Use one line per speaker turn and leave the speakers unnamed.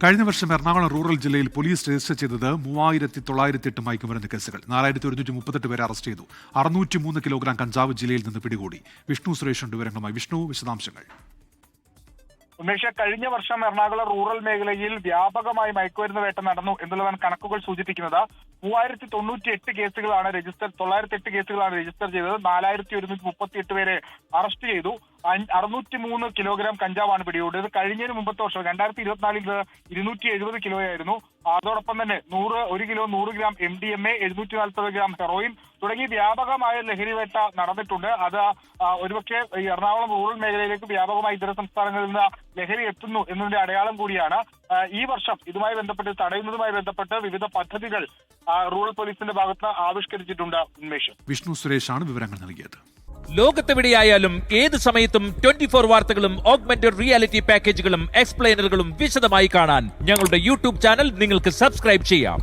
കഴിഞ്ഞ വർഷം എറണാകുളം റൂറൽ ജില്ലയിൽ പോലീസ് രജിസ്റ്റർ ചെയ്തത് 3908 മയക്കുമരുന്ന് കേസുകൾ. 4138 പേരെ അറസ്റ്റ് ചെയ്തു. 603 കിലോഗ്രാം കഞ്ചാവ് ജില്ലയിൽ നിന്ന് പിടികൂടി. വിഷ്ണു സുരേഷുണ്ട് വിവരങ്ങളുമായി. വിഷ്ണു, വിശദാംശങ്ങൾ.
ഉമേഷ്, കഴിഞ്ഞ വർഷം എറണാകുളം റൂറൽ മേഖലയിൽ വ്യാപകമായി മയക്കുമരുന്ന് വേട്ട നടന്നു എന്നുള്ളതാണ് കണക്കുകൾ സൂചിപ്പിക്കുന്നത്. 3098 കേസുകളാണ് 908 കേസുകളാണ് രജിസ്റ്റർ ചെയ്തത്. 4138 പേരെ അറസ്റ്റ് ചെയ്തു. 603 കിലോഗ്രാം കഞ്ചാവാണ് പിടികൂടിയത്. കഴിഞ്ഞതിന് മുമ്പത്തെ വർഷം 2024 270 കിലോയായിരുന്നു. അതോടൊപ്പം തന്നെ 1 kilo 100 gram MDMA, 740 gram heroin തുടങ്ങി വ്യാപകമായ ലഹരിവേട്ട നടന്നിട്ടുണ്ട്. അത് ഒരുപക്ഷെ എറണാകുളം റൂറൽ മേഖലയിലേക്ക് വ്യാപകമായി ഇതര സംസ്ഥാനങ്ങളിൽ നിന്ന് ലഹരി എത്തുന്നു എന്നതിന്റെ അടയാളം കൂടിയാണ്. ഈ വർഷം ഇതുമായി ബന്ധപ്പെട്ട് തടയുന്നതുമായി ബന്ധപ്പെട്ട് വിവിധ പദ്ധതികൾ റൂറൽ പോലീസിന്റെ ഭാഗത്ത് ആവിഷ്കരിച്ചിട്ടുണ്ട്. ഉന്മേഷ്,
വിഷ്ണു സുരേഷാണ് വിവരങ്ങൾ നൽകിയത്.
ലോകത്തെവിടെയായാലും ഏത് സമയത്തും 24 വാർത്തകളും ഓഗ്മെന്റഡ് റിയാലിറ്റി പാക്കേജുകളും എക്സ്പ്ലെയിനറുകളും വിശദമായി കാണാൻ ഞങ്ങളുടെ യൂട്യൂബ് ചാനൽ നിങ്ങൾക്ക് സബ്സ്ക്രൈബ് ചെയ്യാം.